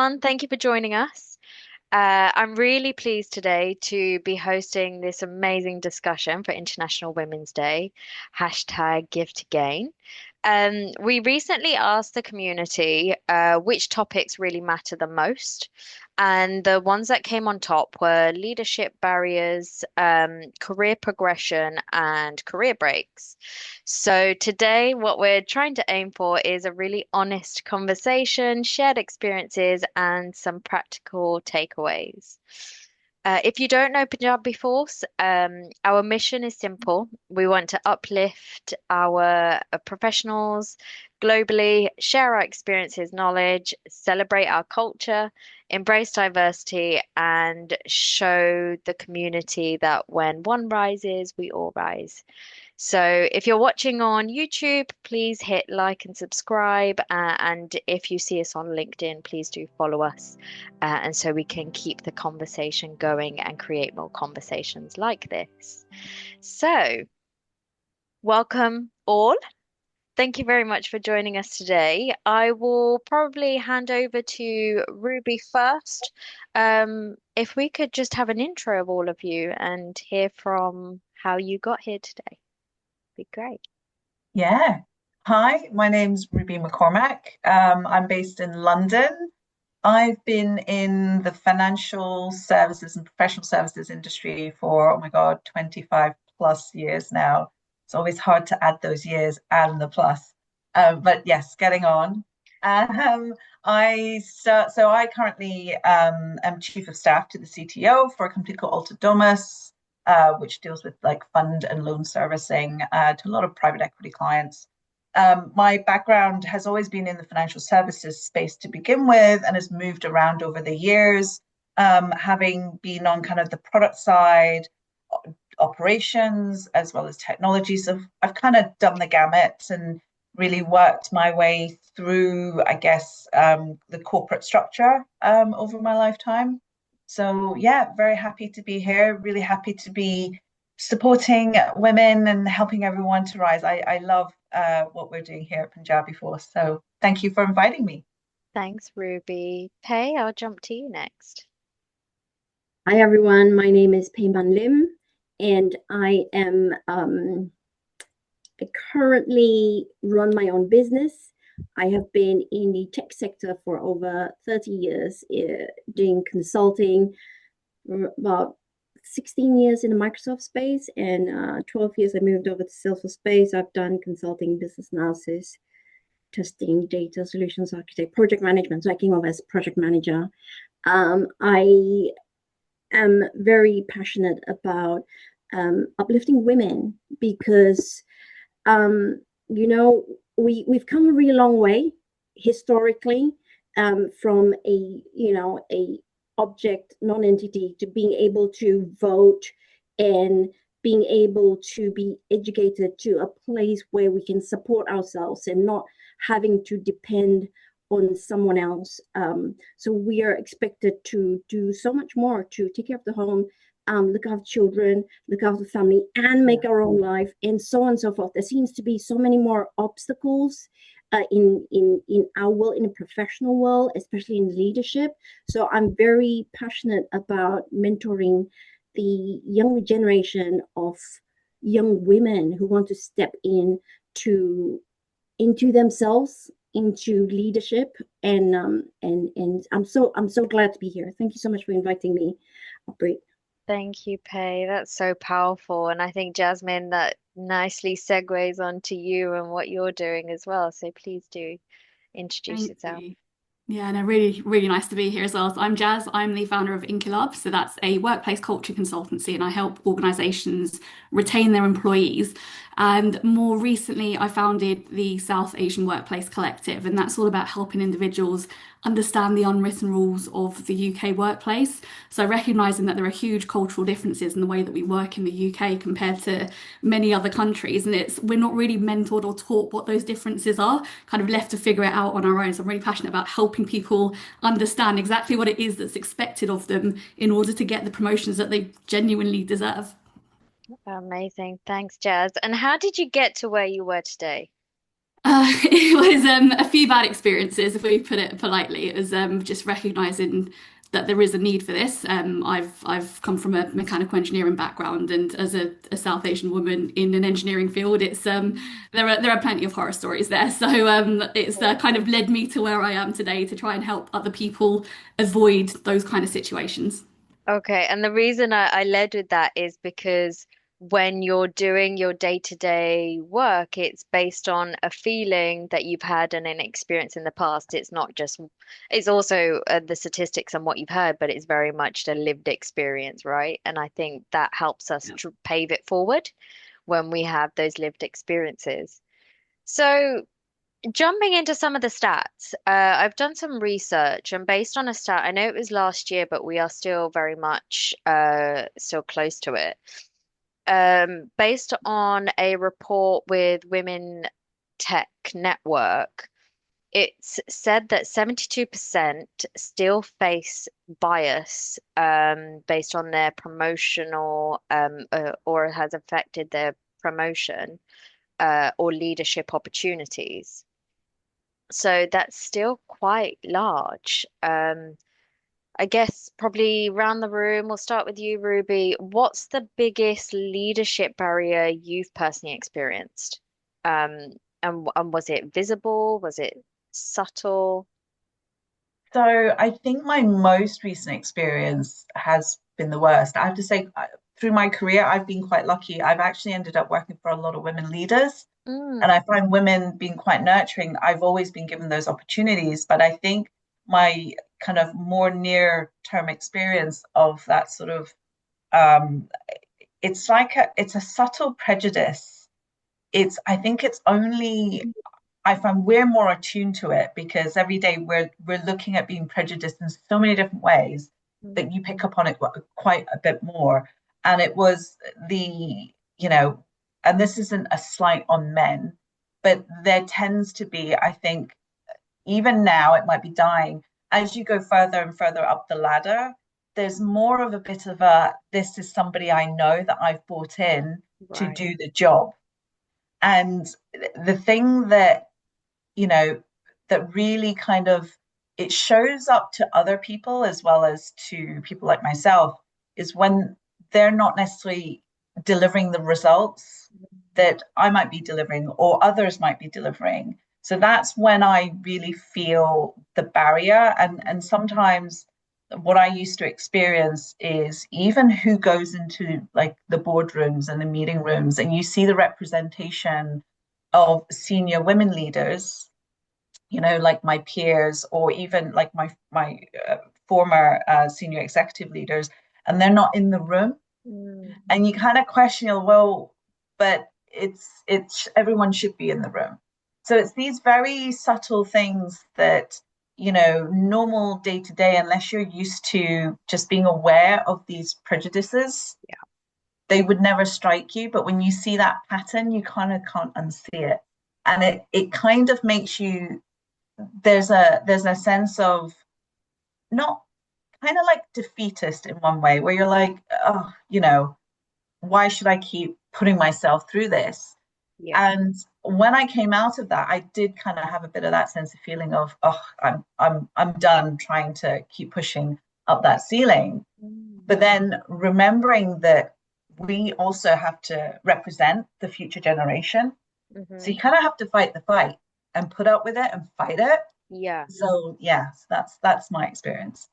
everyone. Thank you for joining us. I'm really pleased today to be hosting this amazing discussion for International Women's Day, hashtag Give to Gain. We recently asked the community which topics really matter the most, and the ones that came on top were leadership barriers, career progression, and career breaks. So today, what we're trying to aim for is a really honest conversation, shared experiences, and some practical takeaways. If you don't know Punjabiforce, our mission is simple. We want to uplift our professionals globally, share our experiences, knowledge, celebrate our culture, embrace diversity, and show the community that when one rises, we all rise. So if you're watching on YouTube, please hit like and subscribe. And if you see us on LinkedIn, please do follow us. And so we can keep the conversation going and create more conversations like this. So, welcome all. Thank you very much for joining us today. I will probably hand over to Ruby first. If we could just have an intro of all of you and hear from how you got here today, be great. Yeah. Hi, my name's Ruby McCormack. I'm based in London. I've been in the financial services and professional services industry for, oh my God, 25 plus years now. It's always hard to add those years and the plus. But yes, getting on. Um, I currently am chief of staff to the CTO for a company called Alta Domus, which deals with like fund and loan servicing to a lot of private equity clients. My background has always been in the financial services space to begin with and has moved around over the years, having been on kind of the product side, operations, as well as technology. So I've kind of done the gamut and really worked my way through, I guess, the corporate structure over my lifetime. So yeah, very happy to be here. Really happy to be supporting women and helping everyone to rise. I love what we're doing here at Punjabiforce. So thank you for inviting me. Thanks, Ruby. Pei, I'll jump to you next. Hi everyone, my name is Pei Mun Lim, and I currently run my own business. I have been in the tech sector for over 30 years, doing consulting, about 16 years in the Microsoft space, and 12 years I moved over to Salesforce space. I've done consulting, business analysis, testing, data solutions architect, project management. So I came over as project manager. I am very passionate about uplifting women because, you know, we've come a really long way historically, from a object non-entity to being able to vote and being able to be educated to a place where we can support ourselves and not having to depend on someone else. So we are expected to do so much more to take care of the home, look after children, look after family, and make our own life, and so on and so forth. There seems to be so many more obstacles in our world, in the professional world, especially in leadership. So I'm very passionate about mentoring the younger generation of young women who want to step into themselves, into leadership, and I'm so glad to be here. Thank you so much for inviting me, Aubrey. Thank you, Pei. That's so powerful. And I think, Jasmine, that nicely segues onto you and what you're doing as well. So please do introduce Thank yourself. you. Yeah, no, really, really nice to be here as well. So I'm Jazz. I'm the founder of Inkilab. So that's a workplace culture consultancy, and I help organizations retain their employees. And more recently, I founded the South Asian Workplace Collective, and that's all about helping individuals understand the unwritten rules of the UK workplace. So recognizing that there are huge cultural differences in the way that we work in the UK compared to many other countries, and we're not really mentored or taught what those differences are, kind of left to figure it out on our own. So I'm really passionate about helping people understand exactly what it is that's expected of them in order to get the promotions that they genuinely deserve. Amazing. Thanks, Jazz. And how did you get to where you were today? It was a few bad experiences, if we put it politely. It was just recognizing that there is a need for this. I've come from a mechanical engineering background, and as a South Asian woman in an engineering field, it's there are plenty of horror stories there. So it's kind of led me to where I am today to try and help other people avoid those kind of situations. Okay, and the reason I led with that is because when you're doing your day-to-day work, it's based on a feeling that you've had and an experience in the past. It's not just, it's also the statistics and what you've heard, but it's very much the lived experience, right? And I think that helps us Yeah. to pave it forward when we have those lived experiences. So, jumping into some of the stats, I've done some research, and based on a stat, I know it was last year, but we are still very much still close to it. Based on a report with Women Tech Network, it's said that 72% still face bias based on their promotional or has affected their promotion or leadership opportunities. So that's still quite large. I guess probably around the room, we'll start with you, Ruby. What's the biggest leadership barrier you've personally experienced? And was it visible? Was it subtle? So I think my most recent experience has been the worst. I have to say, through my career, I've been quite lucky. I've actually ended up working for a lot of women leaders, and I Mm, find women being quite nurturing. I've always been given those opportunities, but I think my kind of more near-term experience of that sort of um, it's a subtle prejudice. I think it's only I find we're more attuned to it because every day we're looking at being prejudiced in so many different ways that mm, you pick up on it quite a bit more. And it was the, you know, and this isn't a slight on men, but there tends to be, I think, even now it might be dying. As you go further and further up the ladder, there's more of a bit of a, this is somebody I know that I've brought in to right. do the job. And the thing that you know, that really kind of it shows up to other people as well as to people like myself is when they're not necessarily delivering the results that I might be delivering or others might be delivering. So that's when I really feel the barrier. And sometimes what I used to experience is even who goes into like the boardrooms and the meeting rooms, and you see the representation of senior women leaders, like my peers or even like my former senior executive leaders, and they're not in the room, Mm, and you kind of question, well, but it's everyone should be in the room. So it's these very subtle things that normal day to day, unless you're used to just being aware of these prejudices, yeah. they would never strike you. But when you see that pattern, you kind of can't unsee it. And it kind of makes you there's a sense of not kind of like defeatist in one way, where you're like, oh, why should I keep putting myself through this? Yeah. And when I came out of that, I did kind of have a bit of that sense of feeling of, oh, I'm done trying to keep pushing up that ceiling. Mm, But then remembering that we also have to represent the future generation. So hmm you kind of have to fight the fight and put up with it and fight it. Yeah. So yes, that's my experience.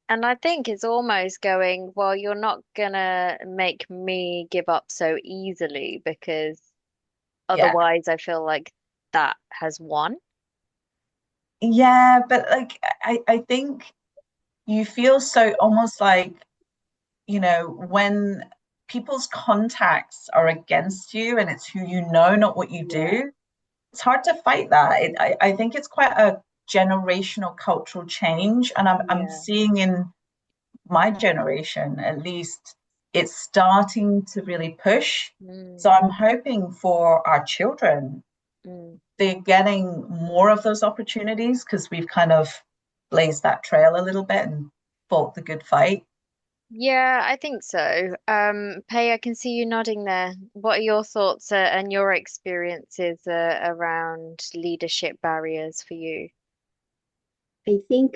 And I think it's almost going, well, you're not gonna make me give up so easily because Yeah. otherwise I feel like that has won. Yeah, but like I think you feel so almost like, when people's contacts are against you and it's who you know, not what you Yeah. do, it's hard to fight that. I think it's quite a generational cultural change. And I'm Yeah. seeing in my generation, at least, it's starting to really push. So Mm, I'm hoping for our children, mm, they're getting more of those opportunities because we've kind of blazed that trail a little bit and fought the good fight. Yeah, I think so. Pei, I can see you nodding there. What are your thoughts and your experiences around leadership barriers for you? I think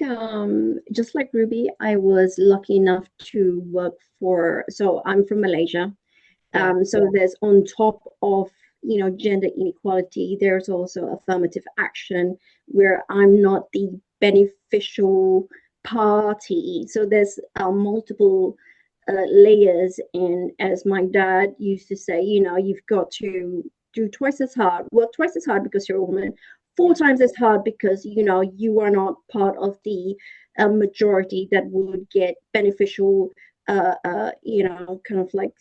just like Ruby, I was lucky enough to work for, so I'm from Malaysia. Yeah, So there's on top of, gender inequality, there's also affirmative action where I'm not the beneficial party. So there's multiple layers. And as my dad used to say, you've got to do twice as hard, work twice as hard because you're a woman, four yeah, times as hard because, you are not part of the majority that would get beneficial, kind of like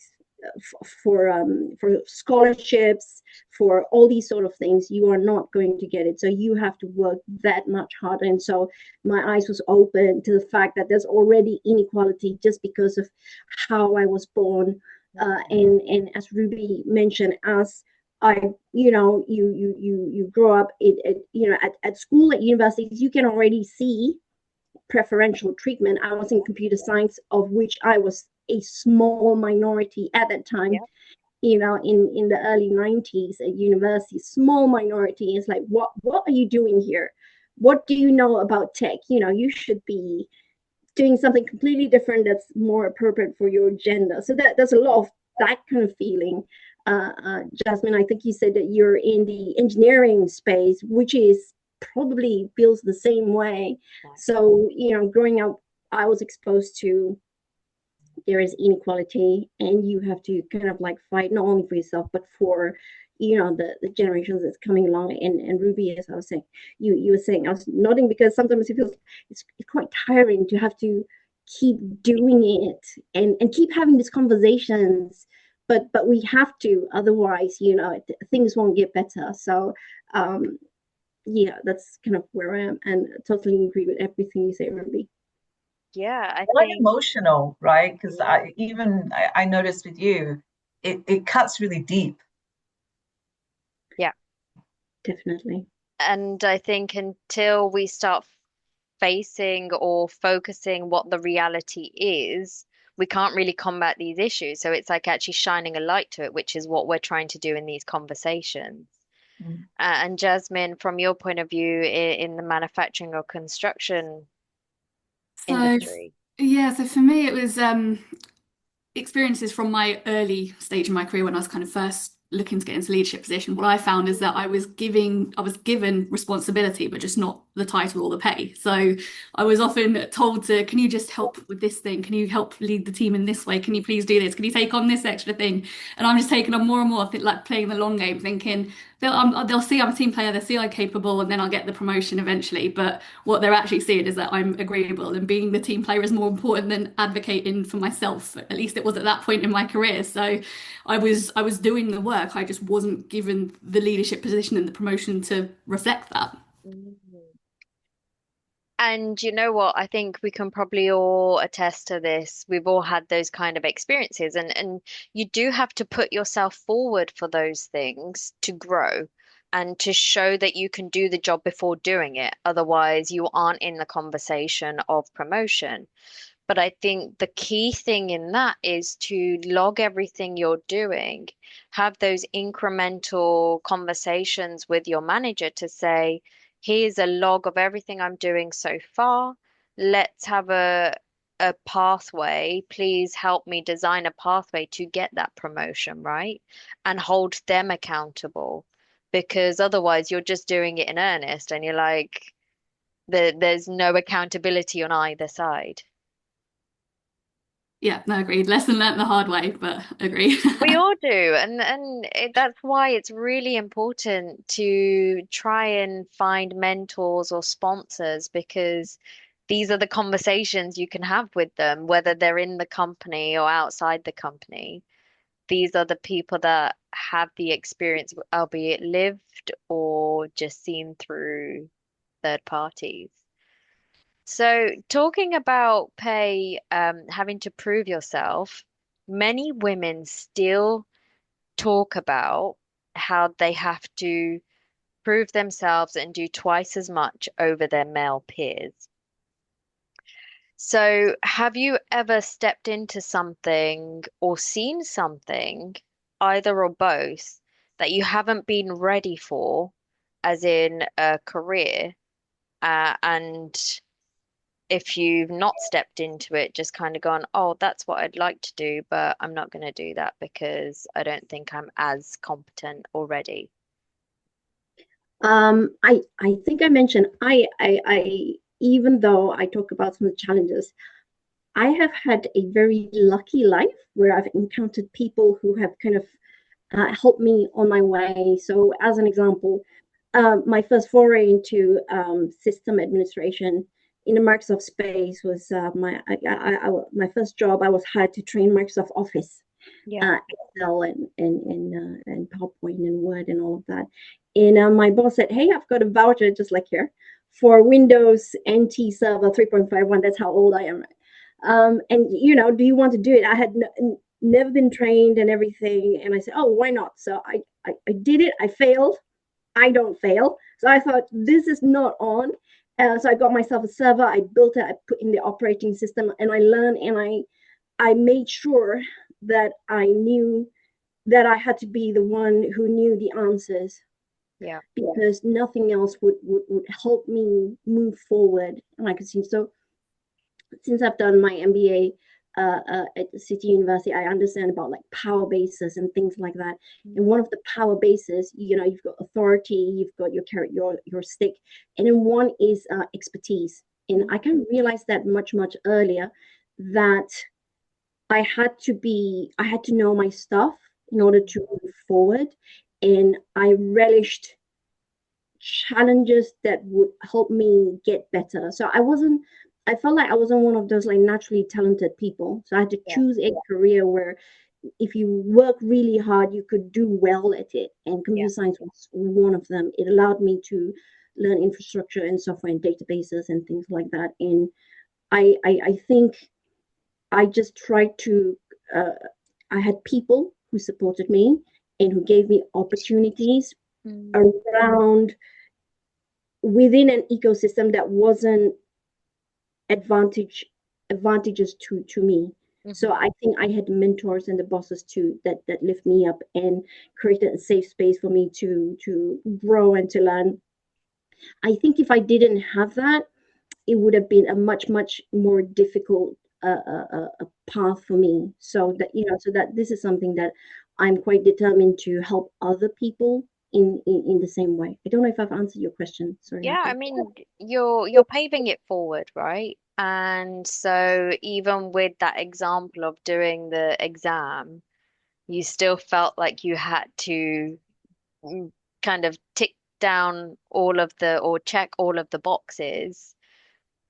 for scholarships, for all these sort of things. You are not going to get it, so you have to work that much harder. And so my eyes was open to the fact that there's already inequality just because of how I was born. And as Ruby mentioned, as I, you grow up at school, at universities, you can already see preferential treatment. I was in computer science, of which I was a small minority at that time. yeah. In the early 90s at university, small minority is like, what are you doing here? What do you know about tech? You should be doing something completely different that's more appropriate for your gender. So there's a lot of that kind of feeling. Jasmine, I think you said that you're in the engineering space, which is probably feels the same way. Exactly. So, growing up, I was exposed to there is inequality, and you have to kind of like fight not only for yourself but for the generations that's coming along. And Ruby, as I was saying, you were saying, I was nodding because sometimes it feels it's quite tiring to have to keep doing it and keep having these conversations, but we have to, otherwise things won't get better. So um yeah, that's kind of where I am, and totally agree with everything you say, Ruby. Yeah, I Quite think, emotional, right? Because I noticed with you, it cuts really deep. yeah. Definitely. And I think until we start facing or focusing what the reality is, we can't really combat these issues. So it's like actually shining a light to it, which is what we're trying to do in these conversations. Mm. And Jasmine, from your point of view in the manufacturing or construction So, industry. yeah, so for me, it was experiences from my early stage in my career when I was kind of first looking to get into leadership position. What I found is that I was given responsibility, but just not the title or the pay. So I was often told to, can you just help with this thing? Can you help lead the team in this way? Can you please do this? Can you take on this extra thing? And I'm just taking on more and more, like playing the long game, thinking they'll see I'm a team player, they'll see I'm capable, and then I'll get the promotion eventually. But what they're actually seeing is that I'm agreeable, and being the team player is more important than advocating for myself. At least it was at that point in my career. So I was doing the work. I just wasn't given the leadership position and the promotion to reflect that. Mm. And you know what? I think we can probably all attest to this. We've all had those kind of experiences, and you do have to put yourself forward for those things to grow and to show that you can do the job before doing it. Otherwise, you aren't in the conversation of promotion. But I think the key thing in that is to log everything you're doing, have those incremental conversations with your manager to say, here's a log of everything I'm doing so far. Let's have a pathway. Please help me design a pathway to get that promotion, right? And hold them accountable. Because otherwise you're just doing it in earnest and you're like, there's no accountability on either side. Yeah, no, agreed. Lesson learnt the hard way, but agree. We all do, that's why it's really important to try and find mentors or sponsors because these are the conversations you can have with them, whether they're in the company or outside the company. These are the people that have the experience, albeit lived or just seen through third parties. So, talking about pay, having to prove yourself, many women still talk about how they have to prove themselves and do twice as much over their male peers. So, have you ever stepped into something or seen something, either or both, that you haven't been ready for, as in a career? And if you've not stepped into it, just kind of gone, oh, that's what I'd like to do, but I'm not going to do that because I don't think I'm as competent already. I think I mentioned I even though I talk about some of the challenges, I have had a very lucky life where I've encountered people who have kind of helped me on my way. So, as an example, my first foray into system administration in the Microsoft space was my first job. I was hired to train Microsoft Office, Yeah. Excel, and PowerPoint and Word and all of that. And my boss said, "Hey, I've got a voucher just like here for Windows NT Server 3.51. That's how old I am. And do you want to do it?" I had never been trained and everything, and I said, "Oh, why not?" So I did it. I failed. I don't fail. So I thought this is not on. So I got myself a server. I built it. I put in the operating system, and I learned, and I made sure that I knew that I had to be the one who knew the answers, Yeah. because nothing else would help me move forward. And I could see. So since I've done my MBA at the City University, I understand about like power bases and things like that. And one of the power bases, you've got authority, you've got your carrot, your stick, and then one is expertise. And I can realize that much earlier, that I had to know my stuff in order to move forward. And I relished challenges that would help me get better. So I felt like I wasn't one of those like naturally talented people. So I had to choose a career where if you work really hard, you could do well at it. And Yeah. computer science was one of them. It allowed me to learn infrastructure and software and databases and things like that. And I think I just tried to, I had people who supported me and who gave me opportunities Mm. around within an ecosystem that wasn't advantages to me. So I think I had mentors and the bosses too that lift me up and created a safe space for me to grow and to learn. I think if I didn't have that, it would have been a much more difficult path for me. So that this is something that I'm quite determined to help other people in the same way. I don't know if I've answered your question. Sorry, Yeah, I Ruby. mean, you're paving it forward, right? And so even with that example of doing the exam, you still felt like you had to mm, kind of tick down all of the or check all of the boxes.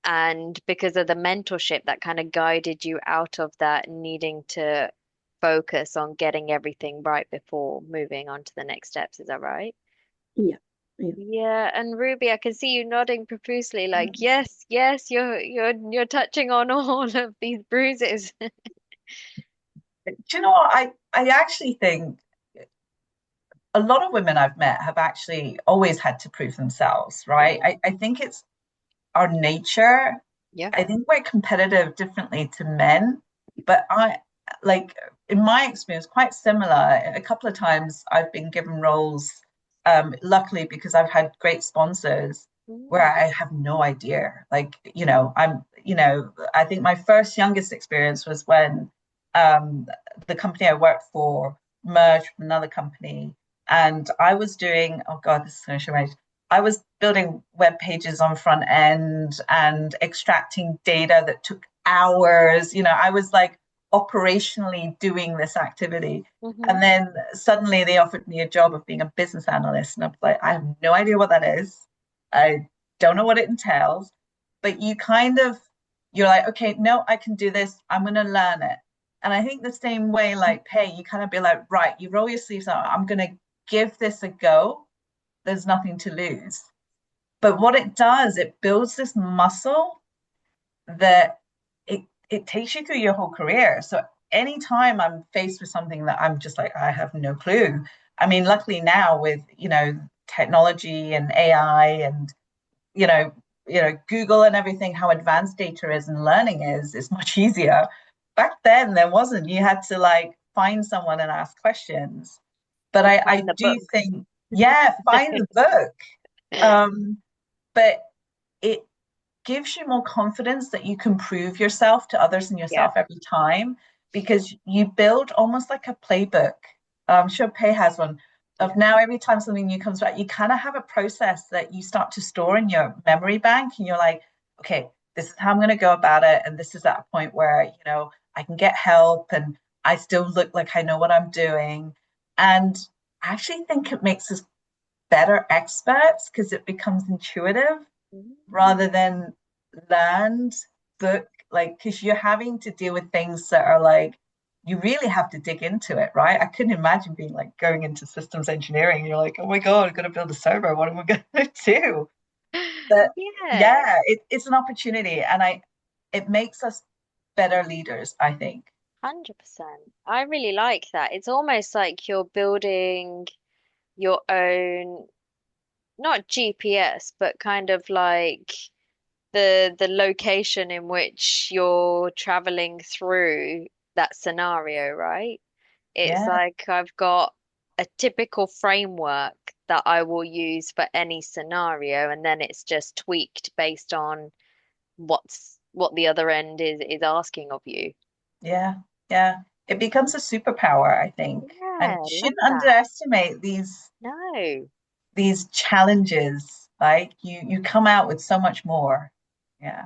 And because of the mentorship that kind of guided you out of that needing to focus on getting everything right before moving on to the next steps, is that right? Yeah, yeah. Yeah, and Ruby, I can see you nodding profusely, like yes, yes, you're touching on all of these bruises. Do you know what? I actually think a lot of women I've met have actually always had to prove themselves, right? I think it's our nature. Yeah. I think we're competitive differently to men, but like in my experience, quite similar. A couple of times I've been given roles, luckily because I've had great sponsors where Mm. I have no idea. Like, I think my first youngest experience was when the company I worked for merged with another company, and I was doing, oh God, this is going to show my age. I was building web pages on front end and extracting data that took hours. I was like operationally doing this activity. Hmm. And then suddenly they offered me a job of being a business analyst. And I was like, I have no idea what that is. I don't know what it entails. But you're like, okay, no, I can do this. I'm going to learn it. And I think the same way, like Pei, you kind of be like, right, you roll your sleeves up. I'm going to give this a go. There's nothing to lose. But what it does, it builds this muscle that it takes you through your whole career. So anytime I'm faced with something that I'm just like, I have no clue. I mean, luckily now with, technology and AI and, you know, Google and everything, how advanced data is and learning is much easier. Back then, there wasn't. You had to like find someone and ask questions. But Or I find the do book. think, yeah, find the book. Um, but it gives you more confidence that you can prove yourself to others and Yeah. yourself every time because you build almost like a playbook. I'm sure Pei has one Yeah. of now every time something new comes back, you kind of have a process that you start to store in your memory bank, and you're like, okay, this is how I'm going to go about it. And this is at a point where, I can get help and I still look like I know what I'm doing. And I actually think it makes us better experts because it becomes intuitive Mm. rather than learned book, like, because you're having to deal with things that are like, you really have to dig into it, right? I couldn't imagine being like going into systems engineering and you're like, oh my God, I'm going to build a server. What am I going to do? But Yeah, yeah, it's an opportunity and it makes us better leaders, I think. 100%. I really like that. It's almost like you're building your own, not GPS, but kind of like the location in which you're traveling through that scenario, right? It's Yeah, like I've got a typical framework that I will use for any scenario, and then it's just tweaked based on what the other end is asking of you. yeah, yeah. It becomes a superpower, I think. And Yeah, you love shouldn't that. underestimate No. these challenges. Like you come out with so much more. Yeah.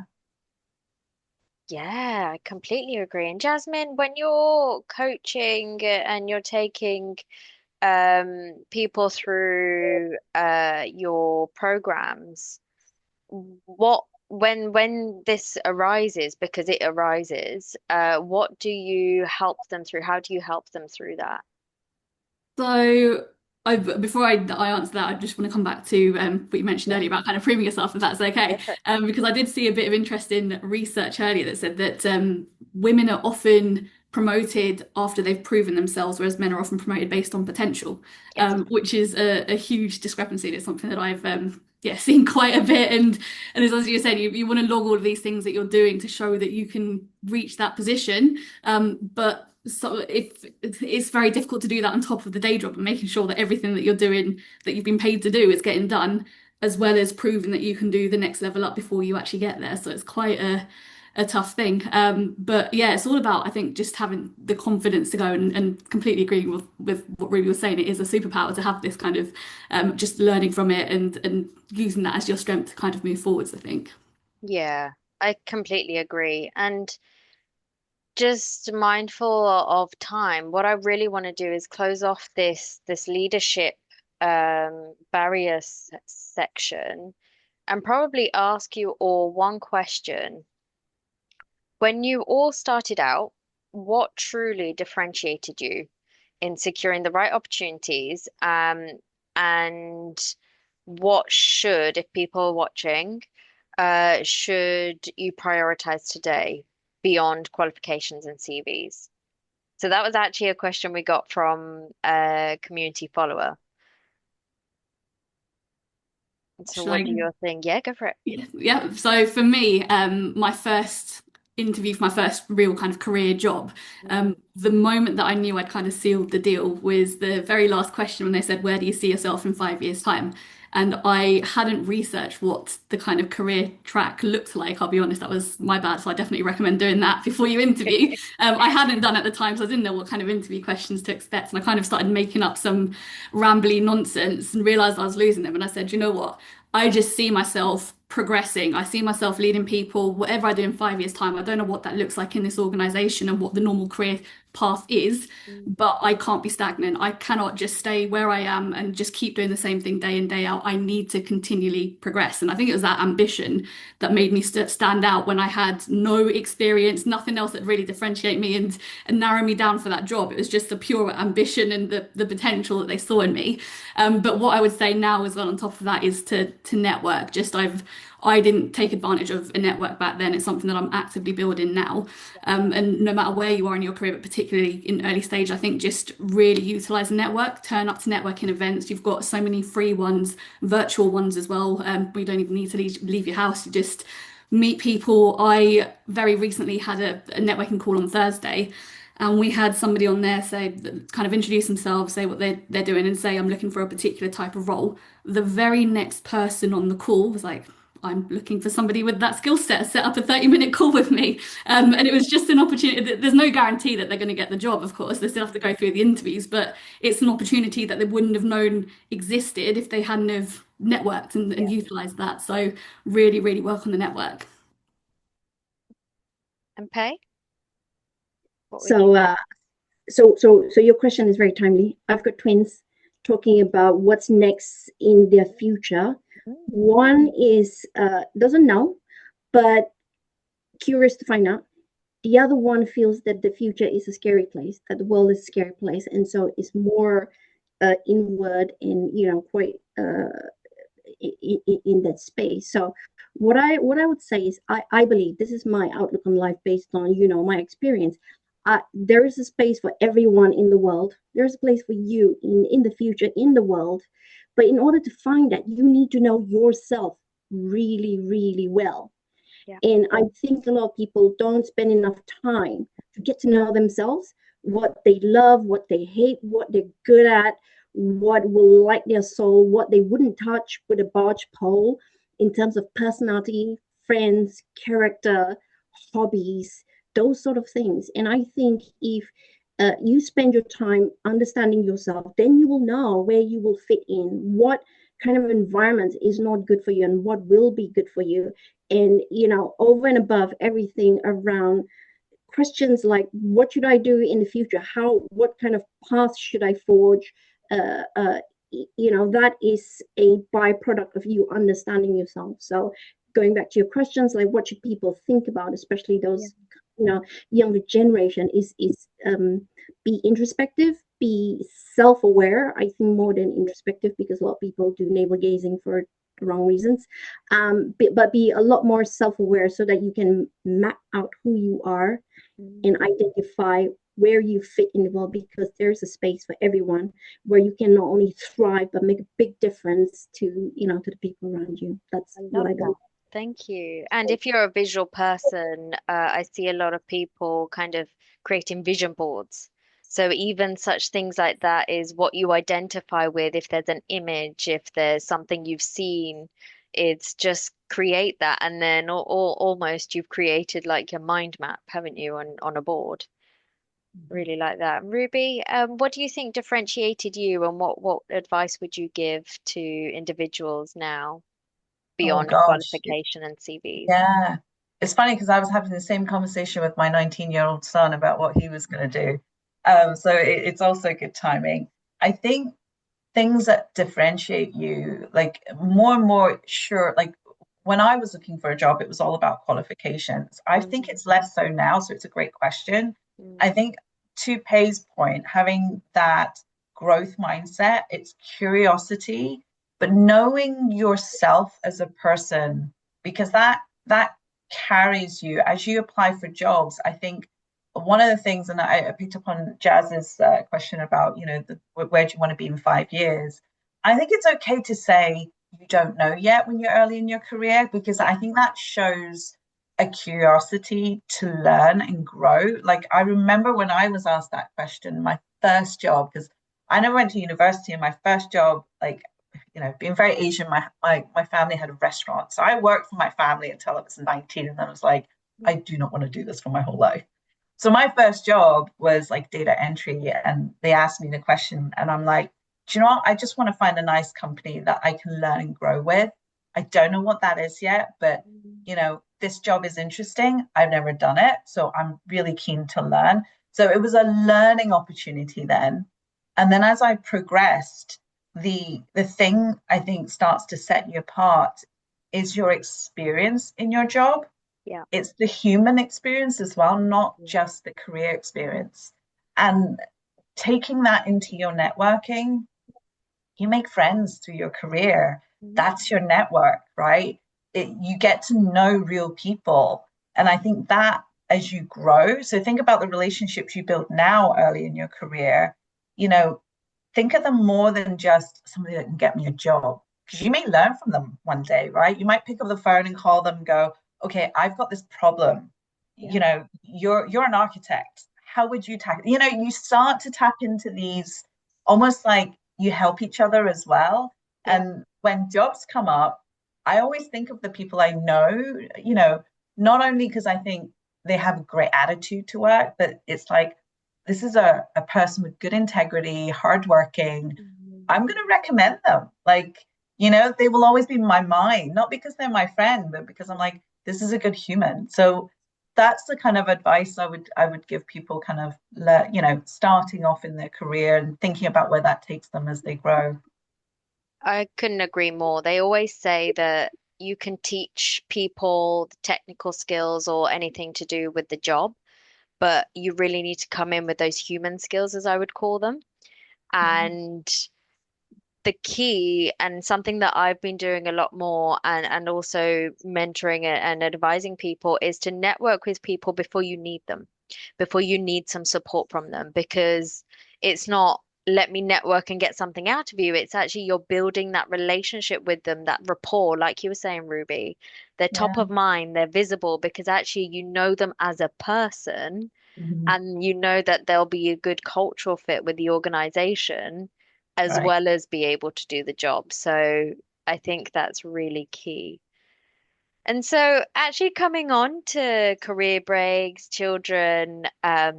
Yeah, I completely agree. And Jasmine, when you're coaching and you're taking people through your programs, what when this arises, because it arises, what do you help them through? How do you help them through that? So, before I answer that, I just want to come back to what you mentioned Yeah. earlier about kind of proving yourself, if that's Go okay. for it. Because I did see a bit of interest in research earlier that said that women are often promoted after they've proven themselves, whereas men are often promoted based on potential, Yes. which is a huge discrepancy. It's something that I've yeah seen quite a bit, and as you were saying, you want to log all of these things that you're doing to show that you can reach that position. But so if it's very difficult to do that on top of the day job and making sure that everything that you're doing that you've been paid to do is getting done, as well as proving that you can do the next level up before you actually get there. So it's quite a tough thing. But yeah, it's all about, I think, just having the confidence to go and completely agreeing with what Ruby was saying. It is a superpower to have this kind of just learning from it and using that as your strength to kind of move forwards, I think. Yeah, I completely agree. And just mindful of time, what I really want to do is close off this leadership barrier section and probably ask you all one question. When you all started out, what truly differentiated you in securing the right opportunities? And what should, if people are watching, should you prioritize today beyond qualifications and CVs? So that was actually a question we got from a community follower. So Should what I do you think? Yeah, go for it. Yeah, yeah. So for me, my first interview for my first real kind of career job, Mm, the moment that I knew I'd kind of sealed the deal was the very last question when they said, "Where do you see yourself in 5 years' time?" And I hadn't researched what the kind of career track looked like. I'll be honest, that was my bad. So I definitely recommend doing that before you interview. I hadn't done at the time, so I didn't know what kind of interview questions to expect. And I kind of started making up some rambly nonsense and realized I was losing them. And I said, you know what? I just see myself progressing. I see myself leading people, whatever I do in 5 years' time. I don't know what that looks like in this organization and what the normal career path is, mm, but I can't be stagnant. I cannot just stay where I am and just keep doing the same thing day in, day out. I need to continually progress. And I think it was that ambition that made me stand out when I had no experience, nothing else that really differentiate me and narrow me down for that job. It was just the pure ambition and the potential that they saw in me. But what I would say now as well on top of that is to network. Just I didn't take advantage of a network back then. It's something that I'm actively building now. And no matter where you are in your career, but particularly in early stage, I think just really utilize the network, turn up to networking events. You've got so many free ones, virtual ones as well. We don't even need to leave your house. You just meet people. I very recently had a networking call on Thursday, and we had somebody on there say, kind of introduce themselves, say what they're doing, and say, I'm looking for a particular type of role. The very next person on the call was like, I'm looking for somebody with that skill set up a 30-minute call with me. And it was just an opportunity. There's no guarantee that they're going to get the job, of course. They still have to go through the interviews, but it's an opportunity that they wouldn't have known existed if they hadn't have networked and utilized that. So really, really work on the network. And Pei, what would you? So, so your question is very timely. I've got twins talking about what's next in their future. One is doesn't know, but curious to find out. The other one feels that the future is a scary place, that the world is a scary place, and so it's more inward and quite in that space. So what I would say is I believe this is my outlook on life based on my experience. There is a space for everyone in the world. There's a place for you in the future in the world, but in order to find that, you need to know yourself really, really well. Yeah. And I think a lot of people don't spend enough time to get to know themselves, what they love, what they hate, what they're good at, what will light their soul, what they wouldn't touch with a barge pole in terms of personality, friends, character, hobbies, those sort of things. And I think if you spend your time understanding yourself, then you will know where you will fit in, what kind of environment is not good for you and what will be good for you. And over and above everything around questions like what should I do in the future, what kind of path should I forge, that is a byproduct of you understanding yourself. So going back to your questions, like what should people think about, especially those younger generation, is be introspective, be self-aware. I think more than introspective, because a lot of people do navel gazing for the wrong reasons, but be a lot more self-aware so that you can map out who you are and identify where you fit in the world, because there's a space for everyone where you can not only thrive but make a big difference to to the people around you. That's what I believe. Thank you. And if you're a visual person, I see a lot of people kind of creating vision boards. So even such things like that is what you identify with. If there's an image, if there's something you've seen, it's just create that, and then almost you've created like your mind map, haven't you, on a board? Really like that. Ruby, what do you think differentiated you, and what advice would you give to individuals now Oh beyond gosh. qualification and CVs? Yeah. It's funny because I was having the same conversation with my 19-year-old son about what he was going to do. So it's also good timing. I think things that differentiate you, like more and more sure, like when I was looking for a job, it was all about qualifications. I think Mm, it's less so now, so it's a great question. I mm, think to Pei's point, having that growth mindset, it's curiosity, but knowing yourself as a person, because that carries you as you apply for jobs. I think one of the things, and I picked up on Jazz's question about, where do you want to be in 5 years? I think it's okay to say you don't know yet when you're early in your career, because I think that shows a curiosity to learn and grow. Like I remember when I was asked that question, my first job, because I never went to university, and my first job, like, being very Asian, my family had a restaurant. So I worked for my family until I was 19, and then I was like, I mm, do not want to do this for my whole life. So my first job was like data entry, and they asked me the question, and I'm like, do you know what? I just want to find a nice company that I can learn and grow with. I don't know what that is yet, but mm, this job is interesting. I've never done it, so I'm really keen to learn. So it was a learning opportunity then. And then as I progressed, the thing I think starts to set you apart is your experience in your job. yeah. It's the human experience as well, not Mm, just the career experience. And taking that into your networking, you make friends through your career. mm, That's your network, right? you get to know real people. And I think that as you grow, so think about the relationships you build now early in your career, you know, think of them more than just somebody that can get me a job. Because you may learn from them one day, right? You might pick up the phone and call them and go, okay, I've got this problem. Yeah. You're an architect. How would you tackle? You start to tap into these almost like you help each other as well. Yeah. And when jobs come up, I always think of the people I know, not only because I think they have a great attitude to work, but it's like this is a person with good integrity, hardworking. Mhm. I'm going to recommend them. Like, they will always be in my mind, not because they're my friend, but because I'm like, this is a good human. So that's the kind of advice I would give people kind of, starting off in their career and thinking about where that takes them as they grow. I couldn't agree more. They always say that you can teach people the technical skills or anything to do with the job, but you really need to come in with those human skills, as I would call them. Yeah, And the key and something that I've been doing a lot more and also mentoring and advising people is to network with people before you need them, before you need some support from them, because it's not let me network and get something out of you. It's actually you're building that relationship with them, that rapport, like you were saying, Ruby. They're top yeah, of mind, they're visible because actually you know them as a person mhm, and you know that there'll be a good cultural fit with the organization as right. well as be able to do the job. So I think that's really key. And so actually coming on to career breaks, children, there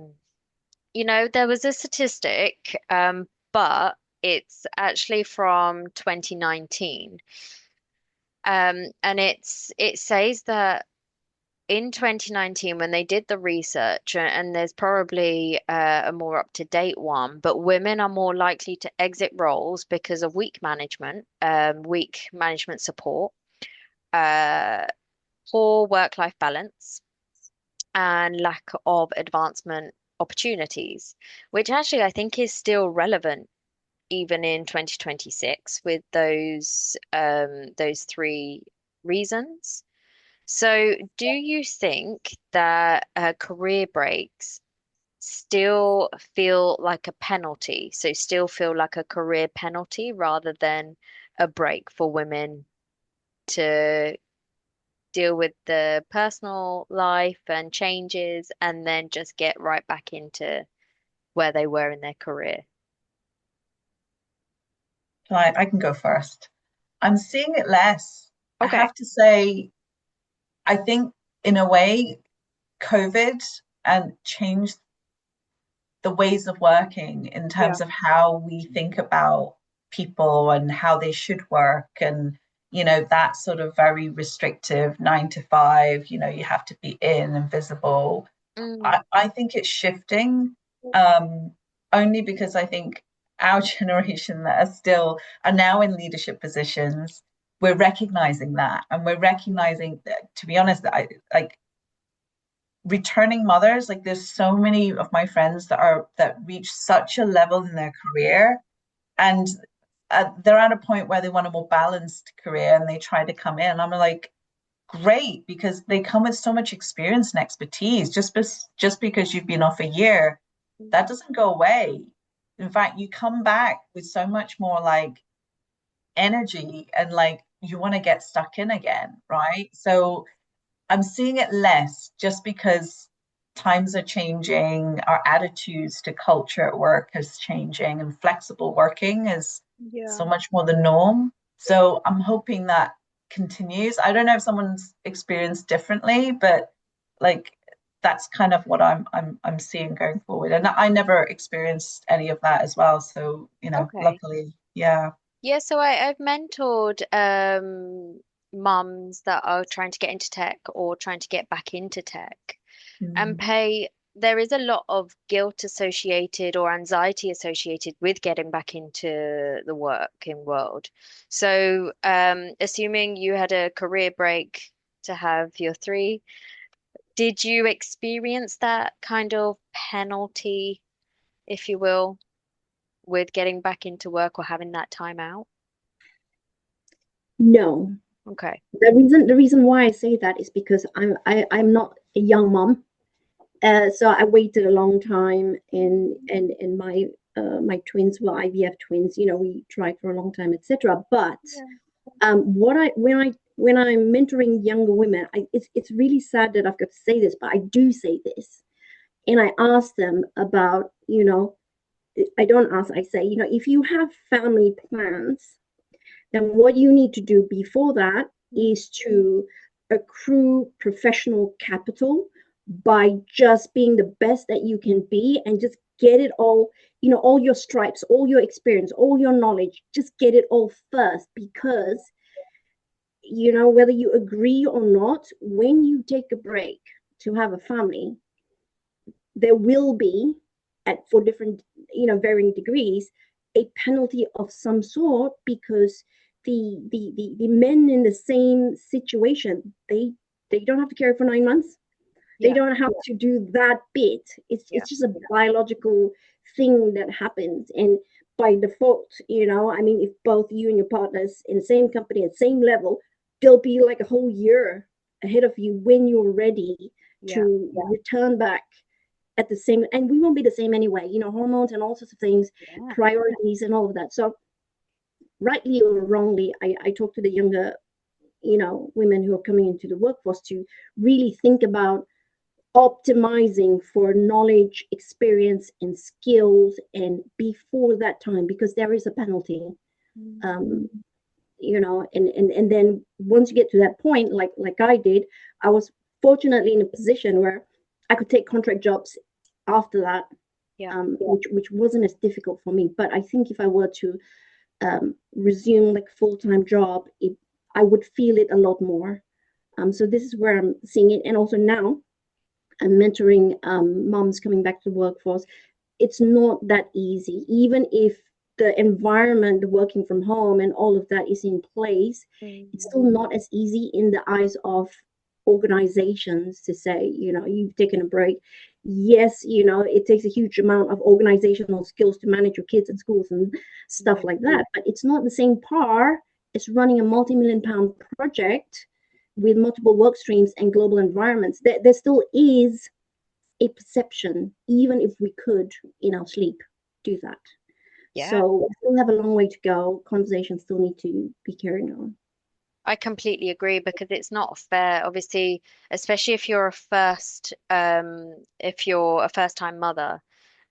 was a statistic, but it's actually from 2019. And it says that in 2019 when they did the research and there's probably a more up-to-date one, but women are more likely to exit roles because of weak management support, uh, poor work-life balance, and lack of advancement opportunities, which actually I think is still relevant even in 2026 with those three reasons. So, do you think that career breaks still feel like a penalty? So, still feel like a career penalty rather than a break for women to deal with the personal life and changes and then just get right back into where they were in their career? I can go first. I'm seeing it less. I Okay. have to say, I think in a way, COVID and changed the ways of working in Yeah. terms of how we think about people and how they should work. And, that sort of very restrictive 9 to 5, you have to be in and visible. Mm, I think it's shifting, um, only because I think our generation that are now in leadership positions, we're recognizing that, and we're recognizing that, to be honest, that I like returning mothers. Like there's so many of my friends that reach such a level in their career, and they're at a point where they want a more balanced career, and they try to come in. I'm like, great, because they come with so much experience and expertise. Just because you've been off a year, that doesn't go away. In fact, you come back with so much more like energy, and like you want to get stuck in again, right? So I'm seeing it less just because times are changing, our attitudes to culture at work is changing, and flexible working is yeah. so much more the norm. So I'm hoping that continues. I don't know if someone's experienced differently, but like that's kind of what I'm seeing going forward. And I never experienced any of that as well. So, Okay. luckily, yeah. Yeah, so I've mentored mums that are trying to get into tech or trying to get back into tech. And Mm. there is a lot of guilt associated or anxiety associated with getting back into the working world. So, assuming you had a career break to have your three, did you experience that kind of penalty, if you will, with getting back into work or having that time out? No. Okay. The reason why I say that is because I'm not a young mom. So I waited a long time, and my twins were IVF twins. We tried for a long time, etc. But Yeah. what I when I'm mentoring younger women, it's really sad that I've got to say this, but I do say this, and I ask them about, I don't ask, I say, if you have family plans, then what you need to do before that is to accrue professional capital by just being the best that you can be, and just get it all, all your stripes, all your experience, all your knowledge, just get it all first. Because, whether you agree or not, when you take a break to have a family, there will be, for different, varying degrees, a penalty of some sort, because the men in the same situation, they don't have to carry for 9 months. They Yeah. don't have to do that bit. Yeah. It's just a biological thing that happens. And by default, I mean, if both you and your partners in the same company at the same level, they'll be like a whole year ahead of you when you're ready Yeah. to return back at the same. And we won't be the same anyway, hormones and all sorts of things, Yeah. priorities and all of that. So rightly or wrongly, I talk to the younger, women who are coming into the workforce to really think about optimizing for knowledge, experience, and skills, and before that time, because there is a penalty. um and then once you get to that point, like I did, I was fortunately in a position where I could take contract jobs after that, Yeah. which wasn't as difficult for me. But I think if I were to resume like full-time job, I would feel it a lot more. So this is where I'm seeing it. And also now I'm mentoring moms coming back to the workforce. It's not that easy, even if the environment, working from home and all of that is in place. It's still not as easy in the eyes of organizations to say, you've taken a break. Yes, it takes a huge amount of organizational skills to manage your kids and schools and stuff like that, but it's not the same par as running a multi-million-pound project with multiple work streams and global environments. There still is a perception, even if we could in our sleep do that. Yeah. So we still have a long way to go. Conversations still need to be carrying on. I completely agree because it's not fair, obviously, especially if you're a first time mother,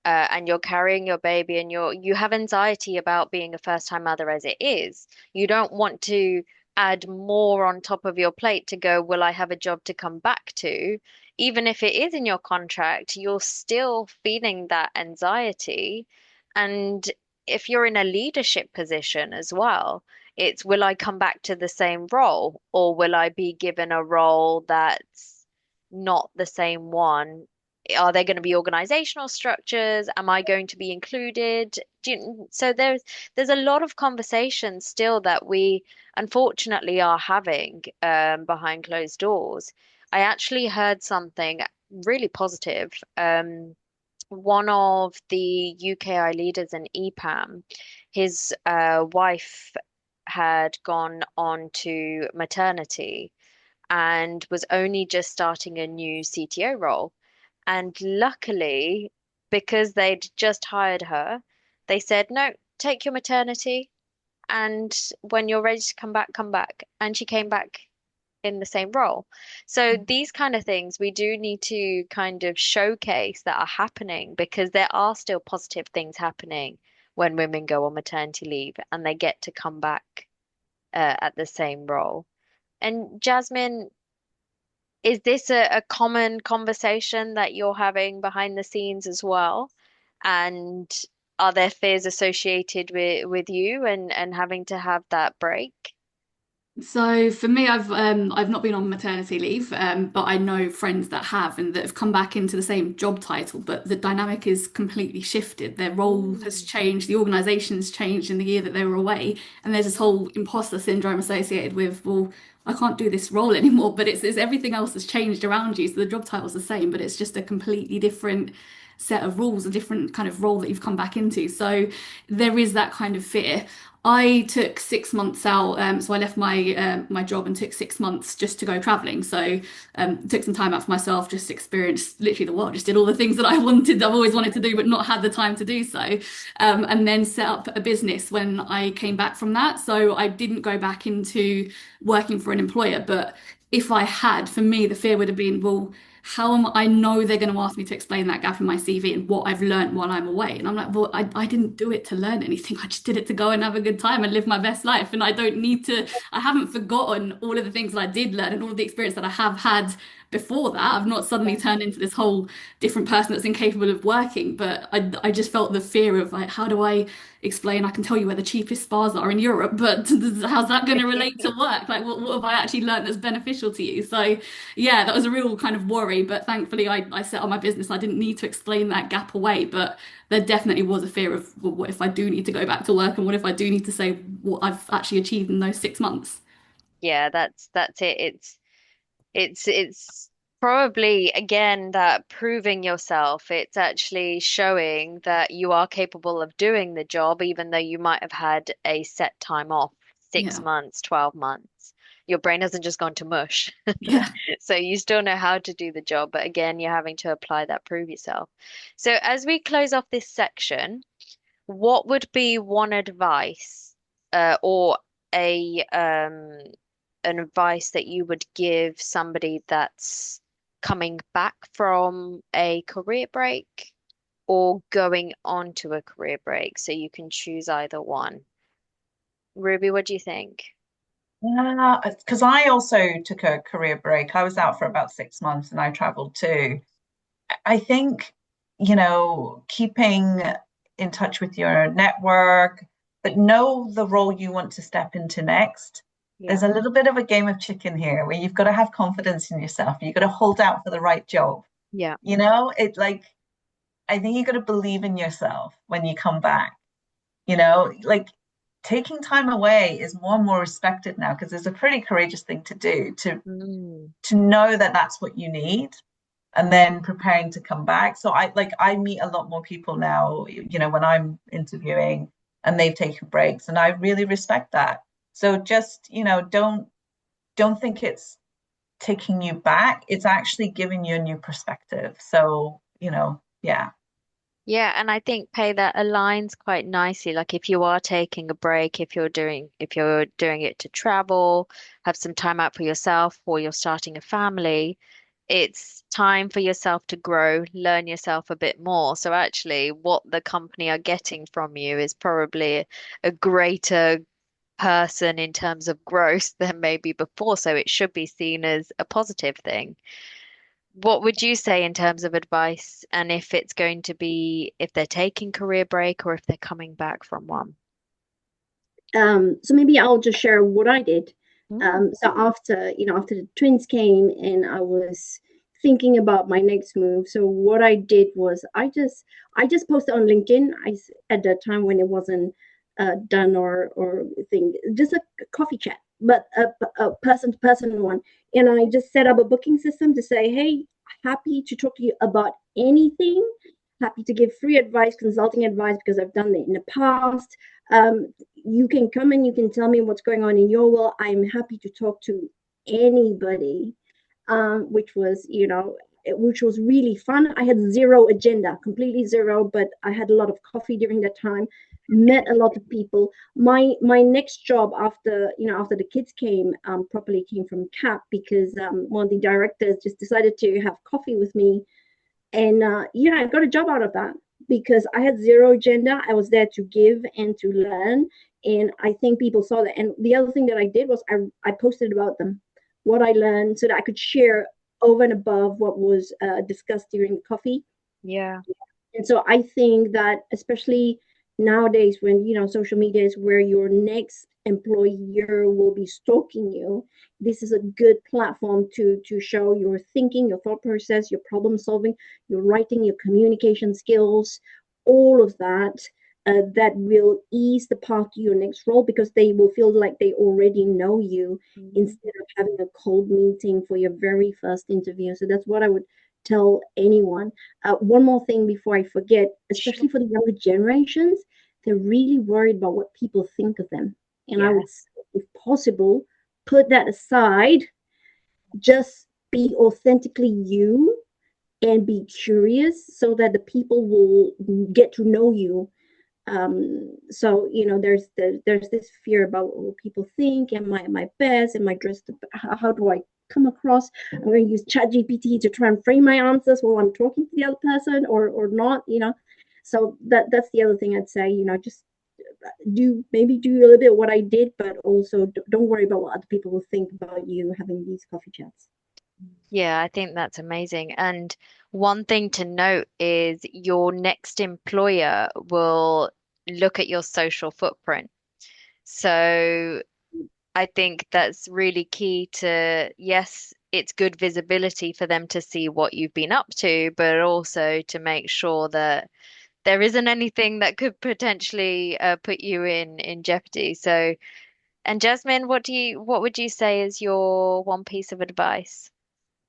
and you're carrying your baby and you have anxiety about being a first time mother as it is. You don't want to add more on top of your plate to go, will I have a job to come back to? Even if it is in your contract, you're still feeling that anxiety. And if you're in a leadership position as well, it's will I come back to the same role or will I be given a role that's not the same one? Are there going to be organizational structures? Am I going to be included? So there's a lot of conversations still that we unfortunately are having behind closed doors. I actually heard something really positive. One of the UKI leaders in EPAM, his wife had gone on to maternity and was only just starting a new CTO role. And luckily, because they'd just hired her, they said, no, take your maternity. And when you're ready to come back, come back. And she came back in the same role. So these kind of things we do need to kind of showcase that are happening because there are still positive things happening when women go on maternity leave and they get to come back at the same role. And Jasmine, is this a common conversation that you're having behind the scenes as well? And are there fears associated with you and having to have that break? So for me, I've not been on maternity leave, but I know friends that have and that have come back into the same job title, but the dynamic is completely shifted. Their role has changed, the organization's changed in the year that they were away, and there's this whole imposter syndrome associated with, well, I can't do this role anymore, but it's everything else has changed around you. So the job title's the same, but it's just a completely different set of rules, a different kind of role that you've come back into. So there is that kind of fear. I took 6 months out, so I left my job and took 6 months just to go traveling. So took some time out for myself, just experienced literally the world, just did all the things that I've always wanted to do, but not had the time to do so. And then set up a business when I came back from that. So I didn't go back into working for an employer, but if I had, for me, the fear would have been, well, how am I know they're going to ask me to explain that gap in my CV and what I've learned while I'm away. And I'm like, well, I didn't do it to learn anything. I just did it to go and have a good time and live my best life. And I don't need to, I haven't forgotten all of the things that I did learn and all of the experience that I have had before that. I've not suddenly turned into this whole different person that's incapable of working, but I just felt the fear of like, how do I explain? I can tell you where the cheapest spas are in Europe, but how's that going to relate to work? Like, what have I actually learned that's beneficial to you? So, yeah, that was a real kind of worry. But thankfully, I set up my business. I didn't need to explain that gap away. But there definitely was a fear of, well, what if I do need to go back to work, and what if I do need to say what I've actually achieved in those 6 months? Yeah, that's it. It's probably again that proving yourself. It's actually showing that you are capable of doing the job, even though you might have had a set time off, six Yeah, months, 12 months. Your brain hasn't just gone to mush. yeah. So you still know how to do the job, but again, you're having to apply that prove yourself. So as we close off this section, what would be one advice, or a an advice that you would give somebody that's coming back from a career break or going on to a career break? So you can choose either one. Ruby, what do you think? Yeah, because I also took a career break. I was out for about 6 months and I traveled too. I think, keeping in touch with your network, but know the role you want to step into next. Yeah. There's a little bit of a game of chicken here where you've got to have confidence in yourself. You've got to hold out for the right job. Yeah. I think you've got to believe in yourself when you come back. Like taking time away is more and more respected now because it's a pretty courageous thing to do Mm. to know that that's what you need and then preparing to come back. So I meet a lot more people now, when I'm interviewing and they've taken breaks and I really respect that. So just, don't think it's taking you back. It's actually giving you a new perspective. So, yeah. Yeah, and I think Pay that aligns quite nicely. Like if you are taking a break, if you're doing it to travel, have some time out for yourself, or you're starting a family, it's time for yourself to grow, learn yourself a bit more. So actually, what the company are getting from you is probably a greater person in terms of growth than maybe before. So it should be seen as a positive thing. What would you say in terms of advice, and if it's going to be if they're taking career break or if they're coming back from one? So maybe I'll just share what I did. Mm, So after the twins came and I was thinking about my next move. So what I did was I just posted on LinkedIn. At that time when it wasn't done or thing, just a coffee chat, but a person to person one. And I just set up a booking system to say, hey, happy to talk to you about anything. Happy to give free advice, consulting advice because I've done it in the past. You can come and you can tell me what's going on in your world. I'm happy to talk to anybody, which was really fun. I had zero agenda, completely zero, but I had a lot of coffee during that time, met a lot of people. My next job after the kids came properly came from CAP because one of the directors just decided to have coffee with me and I got a job out of that because I had zero agenda. I was there to give and to learn. And I think people saw that. And the other thing that I did was I posted about them, what I learned, so that I could share over and above what was discussed during the coffee. yeah. And so I think that especially nowadays when social media is where your next employer will be stalking you, this is a good platform to show your thinking, your thought process, your problem solving, your writing, your communication skills, all of that. That will ease the path to your next role because they will feel like they already know you Mhm. instead of having a cold meeting for your very first interview. So that's what I would tell anyone. One more thing before I forget, especially Sure. for the younger generations, they're really worried about what people think of them. And I Yeah. would say, if possible, put that aside, just be authentically you and be curious so that the people will get to know you. So there's this fear about what will people think, am I best, am I dressed, how do I come across, I'm going to use ChatGPT to try and frame my answers while I'm talking to the other person or not, so that's the other thing I'd say, just do a little bit of what I did, but also don't worry about what other people will think about you having these coffee chats. Yeah, I think that's amazing. And one thing to note is your next employer will look at your social footprint. So I think that's really key to, yes, it's good visibility for them to see what you've been up to, but also to make sure that there isn't anything that could potentially put you in jeopardy. So, and Jasmine, what would you say is your one piece of advice?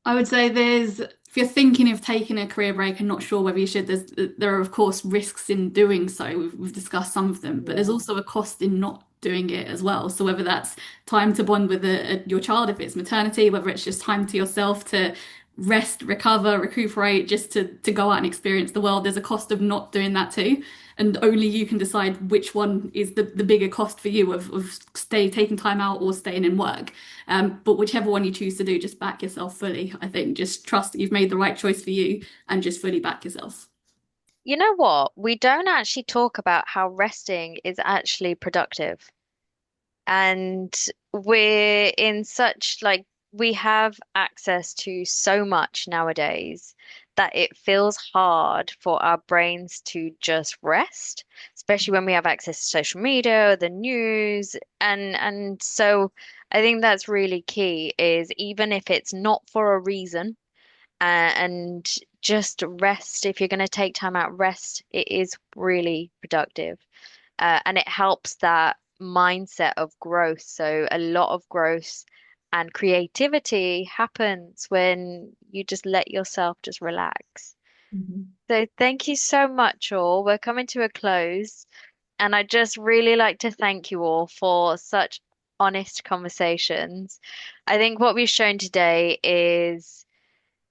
I would say if you're thinking of taking a career break and not sure whether you should, there are of course risks in doing so. We've discussed some of them, but there's Yeah. also a cost in not doing it as well. So whether that's time to bond with your child, if it's maternity, whether it's just time to yourself to rest, recover, recuperate, just to go out and experience the world, there's a cost of not doing that too. And only you can decide which one is the bigger cost for you of taking time out or staying in work. But whichever one you choose to do, just back yourself fully. I think just trust that you've made the right choice for you and just fully back yourself. You know what? We don't actually talk about how resting is actually productive. And we're in such like we have access to so much nowadays that it feels hard for our brains to just rest, especially when we have access to social media, the news, and so I think that's really key is even if it's not for a reason, and just rest. If you're going to take time out, rest. It is really productive. And it helps that mindset of growth. So a lot of growth and creativity happens when you just let yourself just relax. Mhm. So thank you so much, all. We're coming to a close, and I just really like to thank you all for such honest conversations. I think what we've shown today is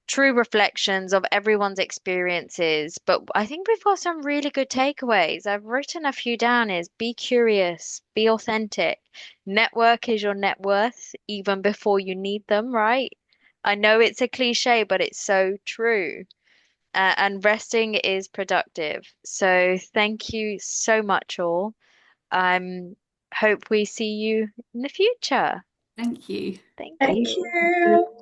true reflections of everyone's experiences, but I think we've got some really good takeaways. I've written a few down is be curious, be authentic. Network is your net worth even before you need them, right? I know it's a cliche, but it's so true. And resting is productive. So thank you so much, all. Hope we see you in the future. Thank you. Thank Thank you. you.